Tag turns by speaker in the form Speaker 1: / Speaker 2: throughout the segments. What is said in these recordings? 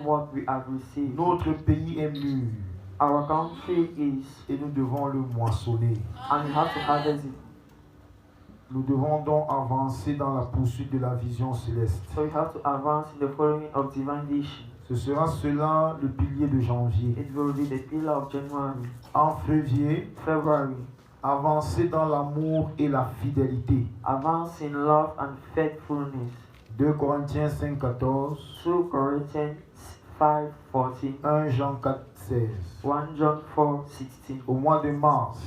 Speaker 1: what we have received.
Speaker 2: Notre pays est mûr
Speaker 1: Our country is,
Speaker 2: et nous devons le moissonner.
Speaker 1: and we have to harvest it.
Speaker 2: Nous devons donc avancer dans la poursuite de la vision céleste.
Speaker 1: So we have to advance in the following of divine vision.
Speaker 2: Ce sera cela le pilier de janvier.
Speaker 1: It will be the pillar of January.
Speaker 2: En février,
Speaker 1: February,
Speaker 2: avancer dans l'amour et la fidélité.
Speaker 1: advance in love and faithfulness.
Speaker 2: 2 Corinthiens 5,14,
Speaker 1: 2 Corinthians 5:14,
Speaker 2: 1 Jean 4,16.
Speaker 1: 1 John 4:16.
Speaker 2: Au mois de mars,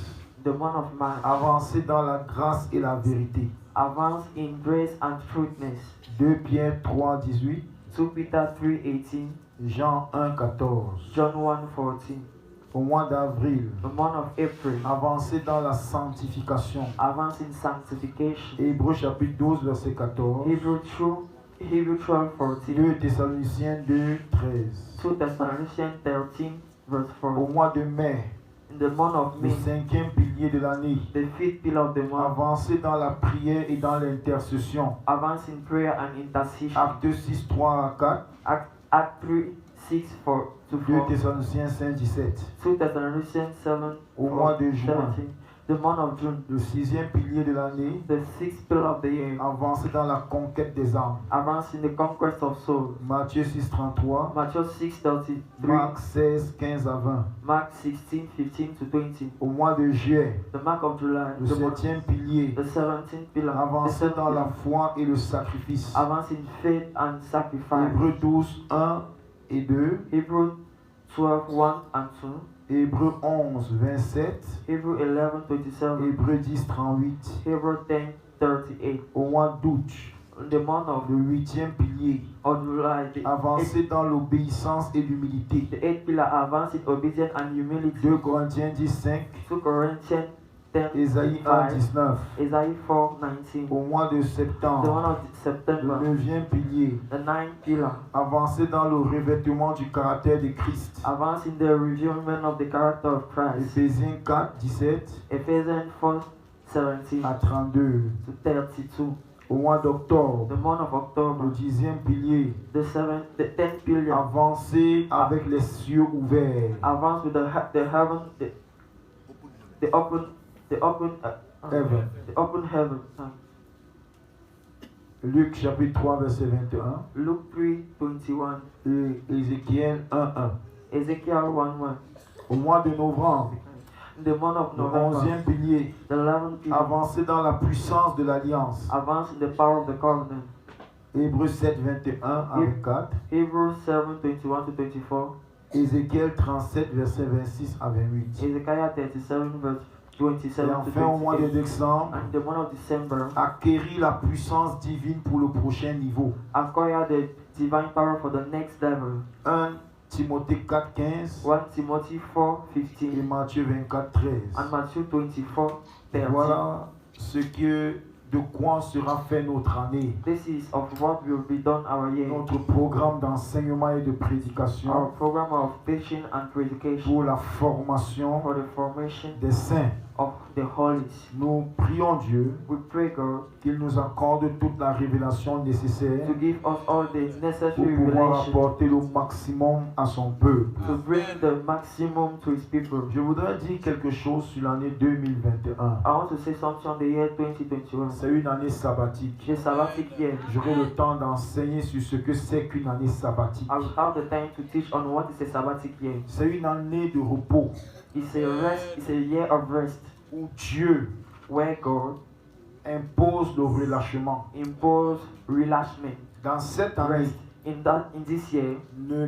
Speaker 1: The month of March,
Speaker 2: avancer dans la grâce et la vérité.
Speaker 1: advance in grace and truthness.
Speaker 2: 2 Pierre 3,18,
Speaker 1: 2 Peter 3:18,
Speaker 2: Jean 1,14.
Speaker 1: John 1:14.
Speaker 2: Au mois d'avril,
Speaker 1: The month of April,
Speaker 2: avancer dans la sanctification.
Speaker 1: advance in sanctification.
Speaker 2: Hébreux chapitre 12, verset 14.
Speaker 1: Hebrew 12:14.
Speaker 2: 2 Thessaloniciens 2,13.
Speaker 1: 2 Thessalonians 13 verse
Speaker 2: Au
Speaker 1: 4.
Speaker 2: mois de mai,
Speaker 1: In the month of
Speaker 2: le
Speaker 1: May,
Speaker 2: 5e pilier de l'année,
Speaker 1: the 5th pillar of the month,
Speaker 2: avancer dans la prière et dans l'intercession.
Speaker 1: advance in prayer and intercession.
Speaker 2: Acte 6, 3 à 4.
Speaker 1: Act 3:6 to
Speaker 2: 2
Speaker 1: 4.
Speaker 2: Thessaloniciens 5, 17.
Speaker 1: 2 Thessalonians 7
Speaker 2: Au mois de
Speaker 1: 17.
Speaker 2: juin,
Speaker 1: The month of June,
Speaker 2: le 6e pilier de l'année,
Speaker 1: the 6th pillar of the year,
Speaker 2: avancer dans la conquête des âmes.
Speaker 1: advance in the conquest of souls.
Speaker 2: Matthieu 6, 33.
Speaker 1: Matthew 6:33,
Speaker 2: Marc 16, 15 à 20.
Speaker 1: Mark 16:15 to 20.
Speaker 2: Au mois de juillet,
Speaker 1: The month of July,
Speaker 2: le 7e pilier,
Speaker 1: the 17th pillar, the
Speaker 2: avancer
Speaker 1: 7th
Speaker 2: dans la
Speaker 1: pillar,
Speaker 2: foi et le sacrifice.
Speaker 1: advance in faith and sacrifice.
Speaker 2: Hébreux 12, 1 et 2.
Speaker 1: Hebrew 12:1 and 2.
Speaker 2: Hébreux 11, 27.
Speaker 1: Hebrew 11:27.
Speaker 2: Hébreux 10, 38.
Speaker 1: Hebrew 10:38.
Speaker 2: Au mois d'août,
Speaker 1: In the month of
Speaker 2: le 8e pilier,
Speaker 1: July,
Speaker 2: avancer dans l'obéissance et l'humilité.
Speaker 1: the 8th pillar, advance in obedience and humility.
Speaker 2: 2 Corinthiens 10, 5.
Speaker 1: 2 Corinthians 10,
Speaker 2: Ésaïe 1,
Speaker 1: 5,
Speaker 2: 19.
Speaker 1: Isaiah 4:19.
Speaker 2: Au mois de
Speaker 1: The
Speaker 2: septembre,
Speaker 1: one of
Speaker 2: le
Speaker 1: September,
Speaker 2: 9e pilier,
Speaker 1: the 9th pillar,
Speaker 2: avancer dans le revêtement du caractère de Christ.
Speaker 1: advance in the revealment of the character of Christ.
Speaker 2: Éphésiens 4, 17
Speaker 1: Ephesians 4:17
Speaker 2: à 32.
Speaker 1: to 32.
Speaker 2: Au mois d'octobre,
Speaker 1: The month of
Speaker 2: le
Speaker 1: October,
Speaker 2: 10e pilier,
Speaker 1: the 10th pillar,
Speaker 2: avancer avec les cieux ouverts.
Speaker 1: advance with the heaven, the open
Speaker 2: Heaven.
Speaker 1: the open heaven.
Speaker 2: Luc chapitre 3, verset 21.
Speaker 1: Luke 3:21.
Speaker 2: Et Ézéchiel 1, 1.
Speaker 1: Ezekiel 1:1.
Speaker 2: Au mois de novembre,
Speaker 1: In the month of
Speaker 2: le
Speaker 1: November,
Speaker 2: 11e pilier,
Speaker 1: the 11th pillar,
Speaker 2: avancer dans la puissance de l'alliance.
Speaker 1: advance in the power of the covenant.
Speaker 2: Hébreux 7, 21 à 24.
Speaker 1: Hebrews 7:21 to 24.
Speaker 2: Ézéchiel 37, verset 26 à 28.
Speaker 1: Ezekiel 37 verse 27
Speaker 2: Et
Speaker 1: to
Speaker 2: enfin, au mois de
Speaker 1: 28.
Speaker 2: décembre,
Speaker 1: And the month of December,
Speaker 2: acquérir la puissance divine pour le prochain niveau.
Speaker 1: acquire the divine power for the next level.
Speaker 2: 1 Timothée 4, 15
Speaker 1: 1 Timothy
Speaker 2: et
Speaker 1: 4:15
Speaker 2: Matthieu 24, 13.
Speaker 1: and Matthew 24:13.
Speaker 2: Voilà ce que de quoi sera fait notre année.
Speaker 1: This is of what will be done our year.
Speaker 2: Notre programme d'enseignement et de
Speaker 1: Our
Speaker 2: prédication
Speaker 1: program of teaching and predication
Speaker 2: pour la formation
Speaker 1: for the formation
Speaker 2: des saints.
Speaker 1: of the holies.
Speaker 2: Nous prions Dieu
Speaker 1: We pray God
Speaker 2: qu'il nous accorde toute la révélation nécessaire
Speaker 1: to give us all the
Speaker 2: pour
Speaker 1: necessary
Speaker 2: pouvoir
Speaker 1: revelation
Speaker 2: apporter le maximum à son peuple.
Speaker 1: to bring the maximum to His people.
Speaker 2: Je voudrais dire quelque chose sur l'année 2021.
Speaker 1: I want to say something on the year 2021.
Speaker 2: C'est une année sabbatique.
Speaker 1: The sabbatic year.
Speaker 2: J'aurai le temps d'enseigner sur ce que c'est qu'une année sabbatique.
Speaker 1: I will have the time to teach on what is a sabbatic year.
Speaker 2: C'est une année de repos
Speaker 1: It's a rest. It's a year of rest
Speaker 2: où Dieu
Speaker 1: where God
Speaker 2: impose le relâchement.
Speaker 1: imposes relâchement.
Speaker 2: Dans cette année,
Speaker 1: Rest. In this year,
Speaker 2: ne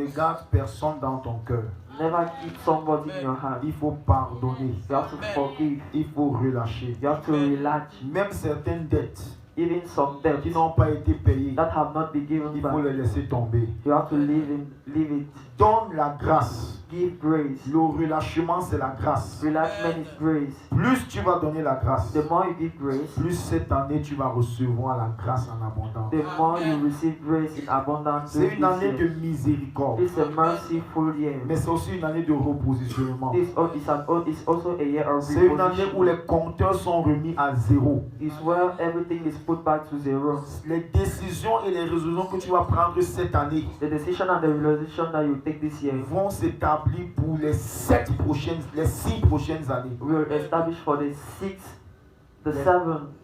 Speaker 2: garde personne dans ton cœur.
Speaker 1: never keep somebody in your hand.
Speaker 2: Il faut pardonner.
Speaker 1: You have to forgive.
Speaker 2: Il faut relâcher.
Speaker 1: You have to relax.
Speaker 2: Même certaines dettes
Speaker 1: Even some debts
Speaker 2: qui n'ont pas été payées,
Speaker 1: that have not been given
Speaker 2: il faut
Speaker 1: back,
Speaker 2: les laisser tomber.
Speaker 1: you have to leave it.
Speaker 2: Donne la grâce.
Speaker 1: Give grace.
Speaker 2: Le relâchement, c'est la grâce.
Speaker 1: Relâchement is grace.
Speaker 2: Plus tu vas donner la grâce,
Speaker 1: The more you give grace,
Speaker 2: plus cette année tu vas recevoir la grâce en abondance.
Speaker 1: the more you receive grace in abundance.
Speaker 2: C'est une année
Speaker 1: This
Speaker 2: de
Speaker 1: year.
Speaker 2: miséricorde,
Speaker 1: This is a merciful year.
Speaker 2: mais c'est aussi une année de repositionnement.
Speaker 1: This is also a year of
Speaker 2: C'est une année où
Speaker 1: reposition.
Speaker 2: les compteurs sont remis à zéro.
Speaker 1: It's where everything is put back to zero.
Speaker 2: Les décisions et les résolutions que tu vas prendre cette année
Speaker 1: The decision and the realization that you take this year
Speaker 2: vont s'établir pour les 6 prochaines années.
Speaker 1: will establish for the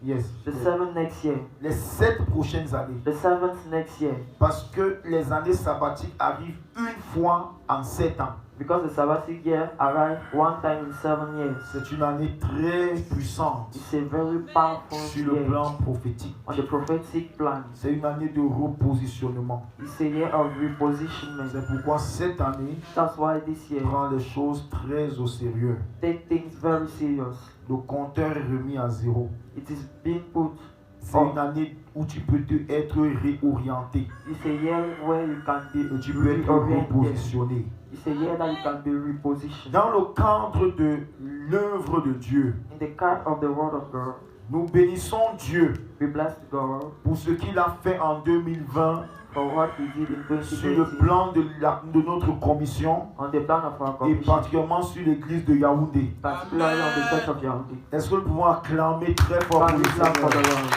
Speaker 2: Yes.
Speaker 1: the seven next year,
Speaker 2: Les 7 prochaines années.
Speaker 1: the seventh next year.
Speaker 2: Parce que les années sabbatiques arrivent une fois en 7 ans.
Speaker 1: Because the Sabbatic year arrives one time in 7 years.
Speaker 2: C'est une année très puissante
Speaker 1: It's a very powerful
Speaker 2: sur le
Speaker 1: year
Speaker 2: plan prophétique.
Speaker 1: on the prophetic plan.
Speaker 2: C'est une année de repositionnement.
Speaker 1: It's a year of repositionment.
Speaker 2: C'est pourquoi cette année
Speaker 1: That's why this year
Speaker 2: prend les choses très au sérieux.
Speaker 1: take things very serious.
Speaker 2: Le compteur est remis à zéro.
Speaker 1: It is being put.
Speaker 2: C'est une année où tu peux être réorienté
Speaker 1: It's a year where you can be
Speaker 2: et tu peux être
Speaker 1: reoriented.
Speaker 2: repositionné.
Speaker 1: It's a year that you can be repositioned.
Speaker 2: Dans le cadre de l'œuvre de Dieu,
Speaker 1: In the card of the word of God,
Speaker 2: nous bénissons Dieu
Speaker 1: we bless God
Speaker 2: pour ce qu'il a fait en 2020
Speaker 1: for what he did in
Speaker 2: sur le
Speaker 1: 2020
Speaker 2: plan de notre commission
Speaker 1: on the plan of our
Speaker 2: et
Speaker 1: commission,
Speaker 2: particulièrement sur l'église de Yaoundé.
Speaker 1: particularly on the church of Yaoundé.
Speaker 2: Est-ce que nous pouvons acclamer très fort
Speaker 1: Can
Speaker 2: pour
Speaker 1: we
Speaker 2: le
Speaker 1: clap for the
Speaker 2: Seigneur?
Speaker 1: Lord?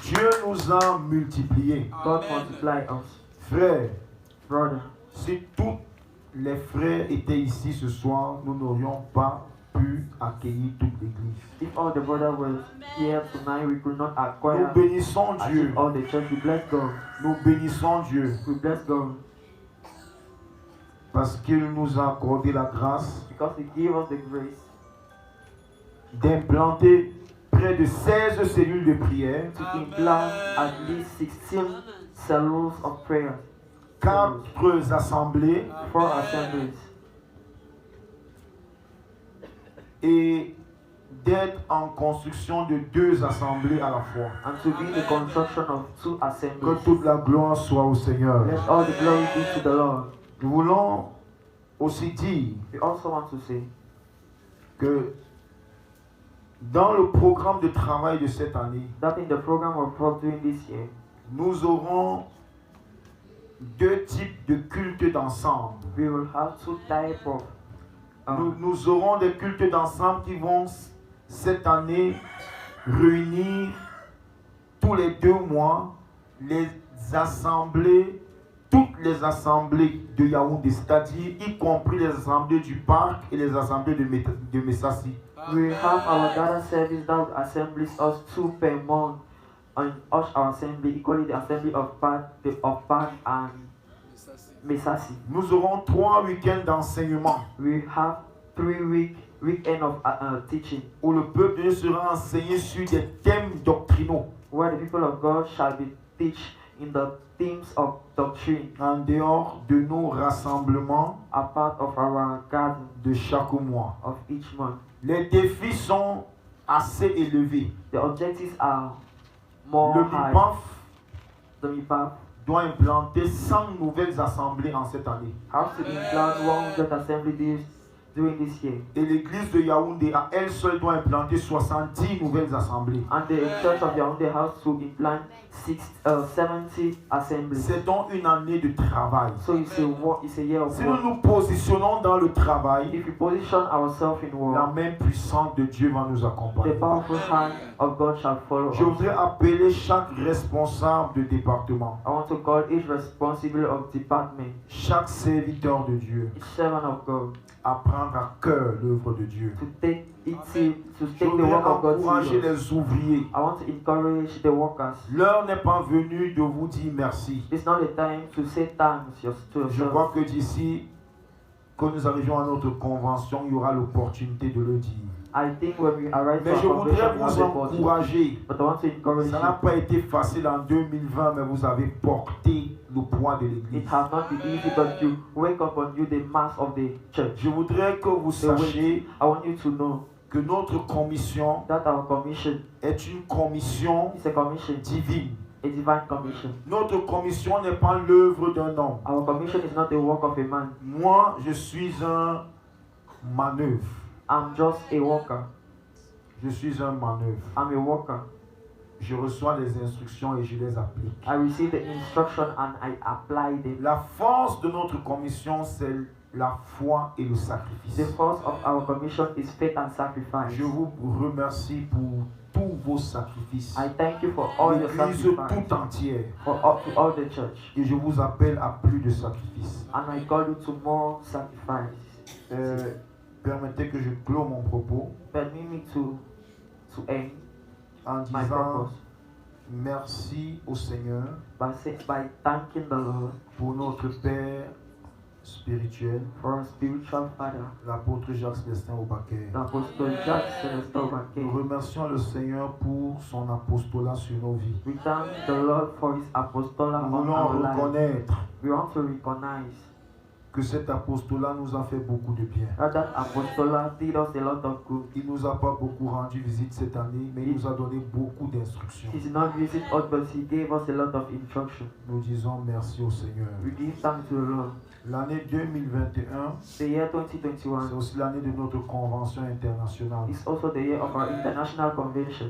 Speaker 2: Dieu nous a multipliés.
Speaker 1: God multiply us.
Speaker 2: Frères,
Speaker 1: Brother,
Speaker 2: si tous les frères étaient ici ce soir, nous n'aurions pas pu accueillir toute l'église.
Speaker 1: if all the brothers were here tonight, we could not
Speaker 2: Nous
Speaker 1: acquire
Speaker 2: bénissons Dieu.
Speaker 1: all the church. We bless God.
Speaker 2: Nous bénissons Dieu
Speaker 1: We bless God
Speaker 2: parce qu'il nous a accordé la grâce
Speaker 1: because He gave us the grace
Speaker 2: d'implanter près de 16 cellules de prière,
Speaker 1: to implant at least 16 cells of prayer,
Speaker 2: 4 assemblées
Speaker 1: 4 assemblies,
Speaker 2: et d'être en construction de 2 assemblées à la fois.
Speaker 1: and to be the construction of 2
Speaker 2: Que
Speaker 1: assemblies.
Speaker 2: toute la gloire soit au Seigneur.
Speaker 1: Let all the glory be to the Lord.
Speaker 2: Nous voulons aussi dire
Speaker 1: We also want to say
Speaker 2: que dans le programme de travail de cette année,
Speaker 1: that in the program of work during this year,
Speaker 2: nous aurons 2 types de cultes d'ensemble.
Speaker 1: we will have 2 types of
Speaker 2: Nous aurons des cultes d'ensemble qui vont cette année réunir tous les 2 mois les assemblées, toutes les assemblées de Yaoundé, c'est-à-dire y compris les assemblées du parc et les assemblées de Messassi.
Speaker 1: we have our data service that assemblies us 2 per month on us our assembly, equally the assembly of Park and Mesasi.
Speaker 2: Nous aurons 3 week-ends d'enseignement
Speaker 1: We have 3 weekend of teaching
Speaker 2: où le peuple sera enseigné sur des thèmes doctrinaux
Speaker 1: where the people of God shall be teach in the themes of doctrine
Speaker 2: en dehors de nos rassemblements
Speaker 1: a part of our garden
Speaker 2: de chaque mois.
Speaker 1: of each month.
Speaker 2: Les défis sont assez élevés.
Speaker 1: The objectives are more
Speaker 2: Le
Speaker 1: high.
Speaker 2: MIPAF
Speaker 1: The MIPAF
Speaker 2: doit implanter 100 nouvelles assemblées en cette année.
Speaker 1: has to implant 100 assembly during this year.
Speaker 2: Et l'église de Yaoundé à elle seule doit implanter 70 nouvelles assemblées.
Speaker 1: And the church of Yaoundé has to implant 70 assemblies.
Speaker 2: C'est donc une année de travail.
Speaker 1: So it's a year of
Speaker 2: Si nous
Speaker 1: work.
Speaker 2: nous positionnons dans le travail,
Speaker 1: If we position ourselves in
Speaker 2: la
Speaker 1: work,
Speaker 2: main puissante de Dieu va nous
Speaker 1: the
Speaker 2: accompagner.
Speaker 1: powerful hand of God shall follow
Speaker 2: Je
Speaker 1: us.
Speaker 2: voudrais appeler chaque responsable de département,
Speaker 1: I want to call each responsible of department,
Speaker 2: chaque serviteur de Dieu,
Speaker 1: each servant of God,
Speaker 2: à prendre à cœur l'œuvre de Dieu.
Speaker 1: to take it to
Speaker 2: Je
Speaker 1: take the
Speaker 2: voudrais
Speaker 1: work of God
Speaker 2: encourager
Speaker 1: serious.
Speaker 2: les ouvriers.
Speaker 1: I want to encourage the workers.
Speaker 2: L'heure n'est pas venue de vous dire merci.
Speaker 1: It's not the time to say thanks to
Speaker 2: Je
Speaker 1: yourself.
Speaker 2: crois que d'ici que nous arrivions à notre convention, il y aura l'opportunité de le dire.
Speaker 1: I think when we arrive
Speaker 2: Mais
Speaker 1: to
Speaker 2: je
Speaker 1: our
Speaker 2: voudrais
Speaker 1: convention, we
Speaker 2: vous
Speaker 1: have the opportunity.
Speaker 2: encourager.
Speaker 1: But I want to encourage
Speaker 2: Ça n'a
Speaker 1: you.
Speaker 2: pas été facile en 2020, mais vous avez porté le poids de
Speaker 1: It
Speaker 2: l'Église.
Speaker 1: has not been easy, but you wake up on you the mass of the church.
Speaker 2: Je voudrais que vous sachiez
Speaker 1: I want you to know
Speaker 2: que notre commission
Speaker 1: that our commission
Speaker 2: est une commission
Speaker 1: is a commission,
Speaker 2: divine.
Speaker 1: a divine commission.
Speaker 2: Notre commission n'est pas l'œuvre d'un homme.
Speaker 1: Our commission is not the work of a man.
Speaker 2: Moi, je suis un manœuvre.
Speaker 1: I'm just a worker.
Speaker 2: Je suis un manœuvre.
Speaker 1: I'm a worker.
Speaker 2: Je reçois les instructions et je les applique.
Speaker 1: I receive the instruction and I apply them.
Speaker 2: La force de notre commission, c'est la foi et le
Speaker 1: The
Speaker 2: sacrifice.
Speaker 1: first of our commission is faith and sacrifice.
Speaker 2: Je vous remercie pour tous vos sacrifices.
Speaker 1: I thank you for all your
Speaker 2: L'Église
Speaker 1: sacrifice,
Speaker 2: tout entière.
Speaker 1: to all the church.
Speaker 2: Et je vous appelle à plus de sacrifices.
Speaker 1: And I call you to more sacrifice.
Speaker 2: Permettez que je clôt mon propos
Speaker 1: Permit me to end
Speaker 2: en
Speaker 1: my
Speaker 2: disant
Speaker 1: purpose
Speaker 2: merci au Seigneur
Speaker 1: by thanking the Lord
Speaker 2: pour notre Père spirituel,
Speaker 1: for our spiritual father,
Speaker 2: l'apôtre Jacques Célestin Aubaquer.
Speaker 1: the Apostle Jacques Celestin
Speaker 2: Nous
Speaker 1: Obake.
Speaker 2: remercions le Seigneur pour son apostolat sur nos vies.
Speaker 1: We thank the Lord for his apostola
Speaker 2: Nous
Speaker 1: on
Speaker 2: voulons
Speaker 1: our lives.
Speaker 2: reconnaître
Speaker 1: We want to recognize
Speaker 2: que cet apostolat nous a fait beaucoup de bien.
Speaker 1: that apostola did us a lot of good.
Speaker 2: Il ne nous a pas beaucoup rendu visite cette année, mais il nous a donné beaucoup d'instructions.
Speaker 1: He did not visit us, but he gave us a lot of instruction.
Speaker 2: Nous disons merci au Seigneur.
Speaker 1: We give thanks to the Lord.
Speaker 2: L'année 2021,
Speaker 1: The year
Speaker 2: c'est
Speaker 1: 2021
Speaker 2: aussi l'année de notre convention internationale.
Speaker 1: is also the year of our international convention.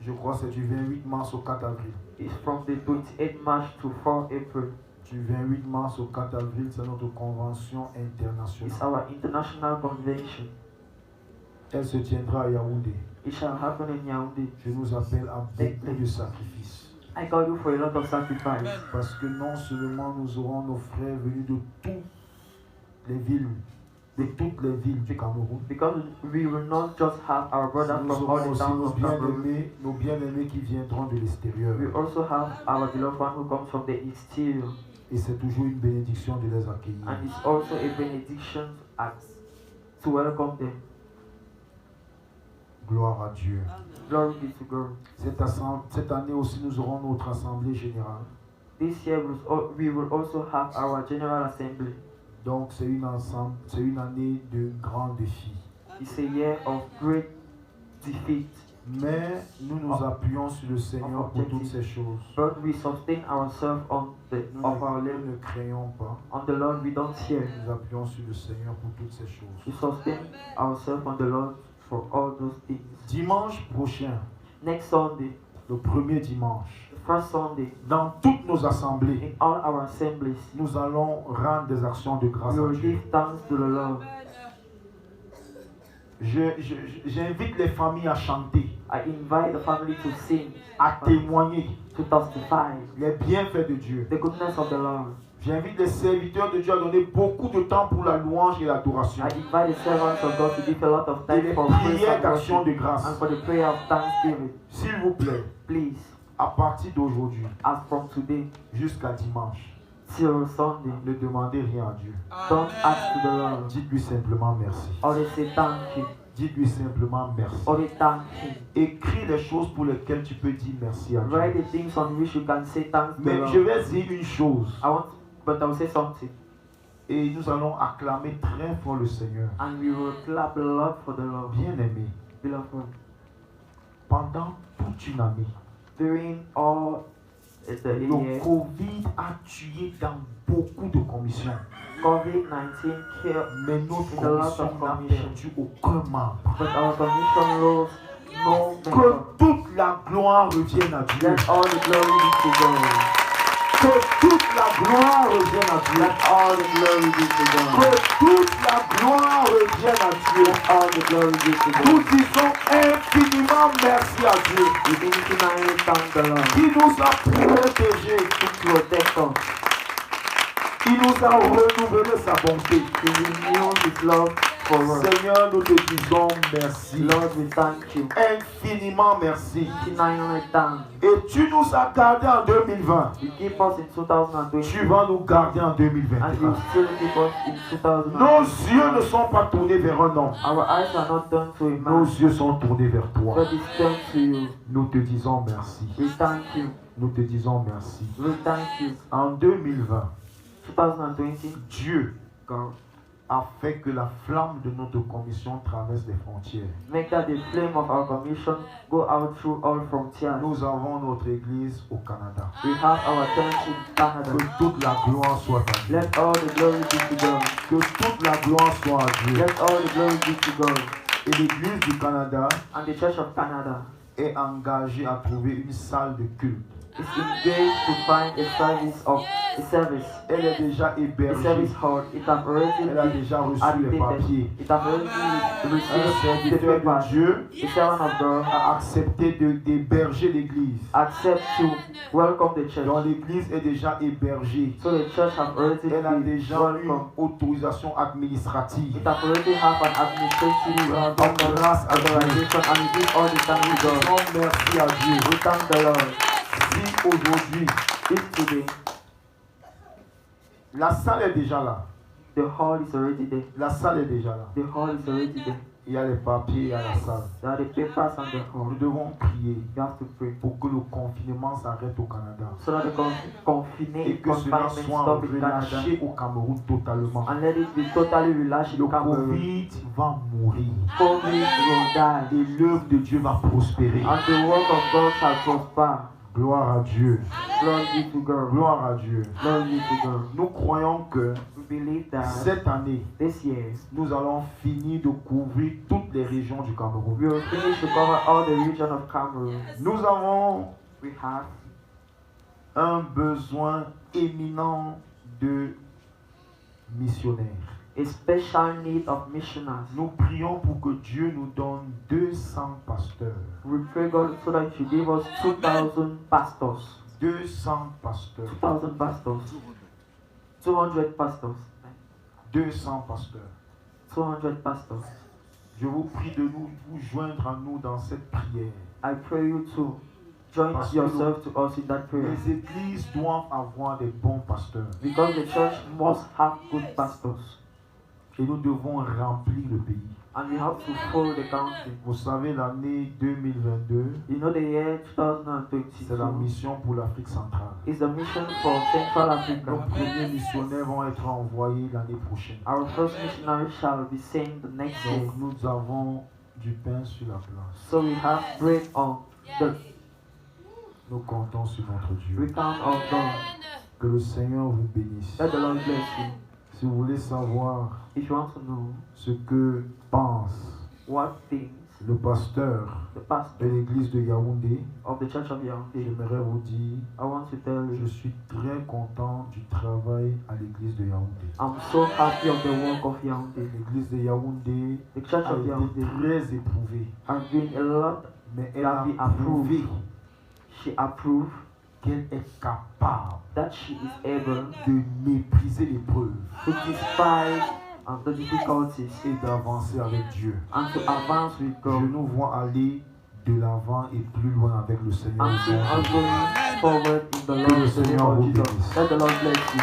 Speaker 2: Je crois que c'est du 28 mars au 4 avril.
Speaker 1: It's from the 28th March to 4 April.
Speaker 2: Du 28 mars au 4 avril, c'est notre convention
Speaker 1: It's
Speaker 2: internationale.
Speaker 1: our international convention.
Speaker 2: Elle se tiendra à Yaoundé.
Speaker 1: It shall happen in Yaoundé.
Speaker 2: Je nous appelle à beaucoup de sacrifices.
Speaker 1: I call you for a lot of sacrifice.
Speaker 2: Parce que non seulement nous aurons nos frères venus de toutes les villes du Cameroun,
Speaker 1: Because we will not just have our brothers
Speaker 2: nous
Speaker 1: from
Speaker 2: aurons
Speaker 1: all the
Speaker 2: aussi
Speaker 1: towns of Cameroon.
Speaker 2: nos bien-aimés qui viendront de l'extérieur.
Speaker 1: We also have our beloved one who comes from the exterior.
Speaker 2: Et c'est toujours une bénédiction de les accueillir.
Speaker 1: And it's also a benediction to welcome them.
Speaker 2: Gloire à Dieu.
Speaker 1: Glory be to God.
Speaker 2: Cette année aussi, nous aurons notre assemblée générale.
Speaker 1: This year we will also have our General Assembly.
Speaker 2: Donc c'est une année de grands défis.
Speaker 1: It's a year of great defeat.
Speaker 2: Mais nous nous appuyons sur le Seigneur pour toutes ces choses.
Speaker 1: But we sustain ourselves on
Speaker 2: Nous
Speaker 1: our
Speaker 2: ne
Speaker 1: level.
Speaker 2: craignons pas.
Speaker 1: On the Lord we don't fear.
Speaker 2: Nous nous appuyons sur le Seigneur pour toutes ces choses.
Speaker 1: We sustain ourselves on the Lord for all those things.
Speaker 2: Dimanche prochain,
Speaker 1: Next Sunday,
Speaker 2: le premier dimanche,
Speaker 1: the first Sunday,
Speaker 2: dans toutes nos assemblées,
Speaker 1: in all our assemblies,
Speaker 2: nous allons rendre des actions de grâce
Speaker 1: we
Speaker 2: à
Speaker 1: will
Speaker 2: Dieu.
Speaker 1: give thanks to the Lord.
Speaker 2: J'invite les familles à chanter,
Speaker 1: I invite the family to sing,
Speaker 2: à témoigner
Speaker 1: to testify
Speaker 2: les bienfaits de Dieu.
Speaker 1: the goodness of the Lord.
Speaker 2: J'invite les serviteurs de Dieu à donner beaucoup de temps pour la louange et l'adoration.
Speaker 1: I invite the servants of God to give a lot of
Speaker 2: Et
Speaker 1: time
Speaker 2: les
Speaker 1: for praise
Speaker 2: prières
Speaker 1: and
Speaker 2: d'action
Speaker 1: worship
Speaker 2: de grâce.
Speaker 1: and for the prayer of thanksgiving.
Speaker 2: S'il vous plaît,
Speaker 1: Please,
Speaker 2: à partir d'aujourd'hui
Speaker 1: as from today
Speaker 2: jusqu'à dimanche,
Speaker 1: till Sunday,
Speaker 2: ne demandez rien à Dieu.
Speaker 1: don't ask to the Lord.
Speaker 2: Dites-lui simplement merci.
Speaker 1: Only say thank you.
Speaker 2: Dites-lui simplement merci.
Speaker 1: Only thank Him.
Speaker 2: Écris les choses pour lesquelles tu peux dire merci à
Speaker 1: Write
Speaker 2: Dieu.
Speaker 1: the things on which you can say thanks to the
Speaker 2: Mais
Speaker 1: Lord.
Speaker 2: je vais dire une chose.
Speaker 1: But I will say something.
Speaker 2: Et nous allons acclamer très fort le Seigneur.
Speaker 1: And we will clap a lot for the Lord.
Speaker 2: Bien-aimé,
Speaker 1: Beloved one,
Speaker 2: pendant toute une année,
Speaker 1: during all the
Speaker 2: le
Speaker 1: year,
Speaker 2: Covid a tué dans beaucoup de commissions.
Speaker 1: COVID-19 killed,
Speaker 2: Mais notre
Speaker 1: In the lot
Speaker 2: commission
Speaker 1: of
Speaker 2: n'a
Speaker 1: commission.
Speaker 2: perdu aucun membre.
Speaker 1: but our commission rules no
Speaker 2: Que
Speaker 1: member.
Speaker 2: toute la gloire revienne à Dieu.
Speaker 1: Let all the glory be to God.
Speaker 2: Que toute la gloire revienne à Dieu.
Speaker 1: Let all the glory be to God.
Speaker 2: Que toute la gloire revienne à Dieu.
Speaker 1: Let all the glory be to
Speaker 2: Nous
Speaker 1: God.
Speaker 2: disons infiniment merci à Dieu
Speaker 1: We infinitely thank the Lord
Speaker 2: qui nous a protégés.
Speaker 1: to protect us,
Speaker 2: Il nous a renouvelé sa bonté.
Speaker 1: to renew His love for us.
Speaker 2: Seigneur, nous te disons merci.
Speaker 1: Lord, we thank you.
Speaker 2: Infiniment merci.
Speaker 1: Infinitely thank.
Speaker 2: Et tu nous as gardés en 2020.
Speaker 1: You keep us in 2020.
Speaker 2: Tu vas nous garder en
Speaker 1: And you
Speaker 2: 2021.
Speaker 1: still keep us in 2020.
Speaker 2: Nos yeux ne sont pas tournés vers un homme.
Speaker 1: Our eyes are not turned to a
Speaker 2: Nos
Speaker 1: man,
Speaker 2: yeux sont tournés vers toi.
Speaker 1: but it's turned to you.
Speaker 2: Nous te disons merci.
Speaker 1: We thank you.
Speaker 2: Nous te disons merci.
Speaker 1: We thank you.
Speaker 2: En 2020,
Speaker 1: 2020,
Speaker 2: Dieu
Speaker 1: God,
Speaker 2: a fait que la flamme de notre commission traverse les frontières.
Speaker 1: make that the flame of our commission go out through all frontiers.
Speaker 2: Nous avons notre église au Canada.
Speaker 1: We have our church in Canada.
Speaker 2: Que toute la gloire soit à Dieu.
Speaker 1: Let all the glory be to God.
Speaker 2: Que toute la gloire soit à Dieu.
Speaker 1: Let all the glory be to God.
Speaker 2: Et l'église du Canada
Speaker 1: And the Church of Canada
Speaker 2: est engagée à trouver une salle de culte
Speaker 1: is engaged to find a service.
Speaker 2: Elle est déjà
Speaker 1: A
Speaker 2: hébergée.
Speaker 1: service hall. It has already
Speaker 2: Elle a
Speaker 1: been
Speaker 2: déjà reçu les papiers.
Speaker 1: It has already
Speaker 2: Un
Speaker 1: received the
Speaker 2: serviteur de
Speaker 1: papers.
Speaker 2: Dieu
Speaker 1: The servant of God
Speaker 2: a accepté d'héberger l'église.
Speaker 1: accept to welcome the church.
Speaker 2: Donc l'église est déjà hébergée.
Speaker 1: So the church have already
Speaker 2: Elle a
Speaker 1: been
Speaker 2: déjà une
Speaker 1: welcome.
Speaker 2: autorisation administrative.
Speaker 1: It has already have an administrative
Speaker 2: Rendons grâce à Dieu.
Speaker 1: authorization, and we give all the time to God.
Speaker 2: Rendons merci à Dieu.
Speaker 1: We thank the Lord.
Speaker 2: Si aujourd'hui,
Speaker 1: If today
Speaker 2: la salle est déjà là.
Speaker 1: the hall is already there.
Speaker 2: La salle est déjà là.
Speaker 1: The hall is already there.
Speaker 2: Il y a les papiers, il y a la salle.
Speaker 1: There are the papers on the
Speaker 2: Nous
Speaker 1: hall.
Speaker 2: devons prier
Speaker 1: You have to pray
Speaker 2: pour que le confinement s'arrête au Canada.
Speaker 1: so that the
Speaker 2: Et que cela
Speaker 1: confinement
Speaker 2: soit
Speaker 1: stop in Canada
Speaker 2: relâché au Cameroun totalement.
Speaker 1: and let it be totally relaxed
Speaker 2: Le
Speaker 1: in Cameroon.
Speaker 2: Covid va mourir.
Speaker 1: COVID will die
Speaker 2: Et l'œuvre de Dieu va prospérer.
Speaker 1: and the work of God shall prosper.
Speaker 2: Gloire à Dieu.
Speaker 1: Glory be to God.
Speaker 2: Gloire à Dieu.
Speaker 1: Glory be to God.
Speaker 2: Nous croyons que
Speaker 1: We believe that
Speaker 2: cette année,
Speaker 1: this year
Speaker 2: nous allons finir de couvrir toutes les régions du Cameroun.
Speaker 1: we will finish to cover all the region of Cameroon.
Speaker 2: Nous avons
Speaker 1: We have
Speaker 2: un besoin éminent de missionnaires.
Speaker 1: a special need of missionaries.
Speaker 2: Nous prions pour que Dieu nous donne 200 pasteurs.
Speaker 1: We pray God so that you give us 2,000 pastors.
Speaker 2: 200 pasteurs.
Speaker 1: 2,000 pastors. 200 pastors.
Speaker 2: 200 pasteurs.
Speaker 1: 200 pastors.
Speaker 2: Je vous prie de vous joindre à nous dans cette prière.
Speaker 1: I pray you to join
Speaker 2: Parce que
Speaker 1: yourself to us in that prayer.
Speaker 2: Les églises doivent avoir des bons pasteurs.
Speaker 1: Because the church must have good pastors.
Speaker 2: Et nous devons remplir le pays.
Speaker 1: And we have to follow the country.
Speaker 2: Vous savez, l'année 2022,
Speaker 1: You know, the year
Speaker 2: c'est la
Speaker 1: 2022
Speaker 2: mission pour l'Afrique centrale.
Speaker 1: is the mission for Central
Speaker 2: Nos
Speaker 1: Africa.
Speaker 2: premiers missionnaires vont être envoyés l'année prochaine.
Speaker 1: Our first missionary shall be sent the next year.
Speaker 2: Donc nous avons du pain sur la planche.
Speaker 1: So we have bread on the.
Speaker 2: Nous comptons sur notre
Speaker 1: We
Speaker 2: Dieu.
Speaker 1: count on God.
Speaker 2: Que le Seigneur vous bénisse.
Speaker 1: Let the Lord bless you.
Speaker 2: Si vous voulez savoir
Speaker 1: If you want to know
Speaker 2: ce que pense
Speaker 1: what things
Speaker 2: le pasteur
Speaker 1: the
Speaker 2: de
Speaker 1: pastor
Speaker 2: l'église de Yaoundé,
Speaker 1: of the church of Yaoundé,
Speaker 2: j'aimerais vous dire,
Speaker 1: I want to tell
Speaker 2: je
Speaker 1: you,
Speaker 2: suis très content du travail à l'église de Yaoundé.
Speaker 1: I'm so happy of the work of Yaoundé.
Speaker 2: L'église de Yaoundé
Speaker 1: The church
Speaker 2: a
Speaker 1: of
Speaker 2: été
Speaker 1: Yaoundé
Speaker 2: très éprouvée,
Speaker 1: has been a lot.
Speaker 2: mais elle a
Speaker 1: That we approve.
Speaker 2: prouvé
Speaker 1: She approved
Speaker 2: qu'elle est capable
Speaker 1: that she is able
Speaker 2: de mépriser l'épreuve
Speaker 1: to despise the difficulties
Speaker 2: et d'avancer avec Dieu.
Speaker 1: and to advance with
Speaker 2: Je
Speaker 1: God
Speaker 2: nous vois aller de l'avant et plus loin avec le Seigneur.
Speaker 1: and to going forward in the
Speaker 2: Que le
Speaker 1: Lord, the name
Speaker 2: Seigneur
Speaker 1: of
Speaker 2: vous
Speaker 1: Jesus.
Speaker 2: bénisse.
Speaker 1: Let the Lord bless you.